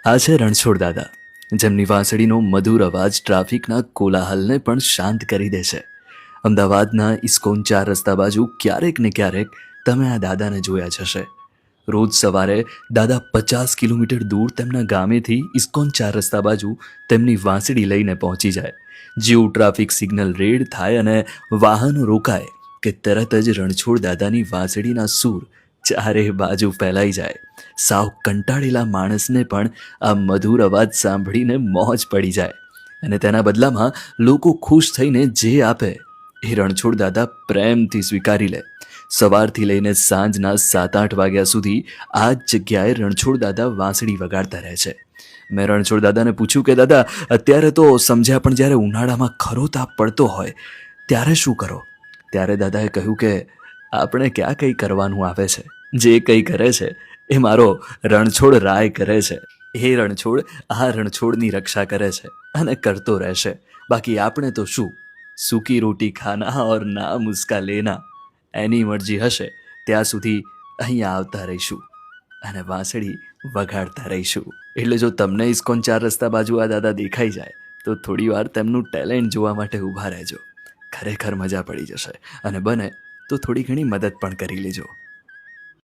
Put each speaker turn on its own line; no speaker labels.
આ છે રણછોડ દાદા, જેમની વાંસળીનો મધુર અવાજ ટ્રાફિકના કોલાહલને પણ શાંત કરી દે છે. અમદાવાદના ઇસ્કોન 4 રસ્તા બાજુ ક્યારેક ને ક્યારેક તમે આ દાદાને જોયા જ હશે. રોજ સવારે દાદા 50 કિલોમીટર દૂર તેમના ગામેથી ઇસ્કોન 4 રસ્તા બાજુ તેમની વાંસળી લઈને પહોંચી જાય. જેવું ટ્રાફિક સિગ્નલ રેડ થાય અને વાહનો રોકાય કે તરત જ રણછોડ દાદાની વાંસળીના સૂર ચારે બાજુ ફેલાઈ જાય. સાવ કંટાળેલા માણસને પણ આ મધુર અવાજ સાંભળીને મોજ પડી જાય અને તેના બદલામાં લોકો ખુશ થઈને જે આપે એ રણછોડ દાદા પ્રેમથી સ્વીકારી લે. સવારથી લઈને સાંજના 7-8 વાગ્યા સુધી આ જ જગ્યાએ રણછોડ દાદા વાંસળી વગાડતા રહે છે. મેં રણછોડ દાદાને પૂછ્યું કે દાદા, અત્યારે તો સમજ્યા, પણ જ્યારે ઉનાળામાં ખરો તાપ પડતો હોય ત્યારે શું કરો? ત્યારે દાદાએ કહ્યું કે આપણે ક્યાં કંઈ કરવાનું આવે છે, જે કંઈ કરે છે એ મારો રણછોડ રાય કરે છે. એ રણછોડ આ રણછોડની રક્ષા કરે છે અને કરતો રહેશે. બાકી આપણે તો શું, સૂકી રોટી ખાના ઓર નામ ઉસકા લેના. એની મરજી હશે ત્યાં સુધી અહીંયા આવતા રહીશું અને વાંસળી વગાડતા રહીશું. એટલે જો તમને ઇસ્કોન 4 રસ્તા બાજુ આ દાદા દેખાઈ જાય તો થોડી વાર તેમનું ટેલેન્ટ જોવા માટે ઊભા રહેજો. ખરેખર મજા પડી જશે અને બને તો થોડી ઘણી મદદ પણ કરી લેજો.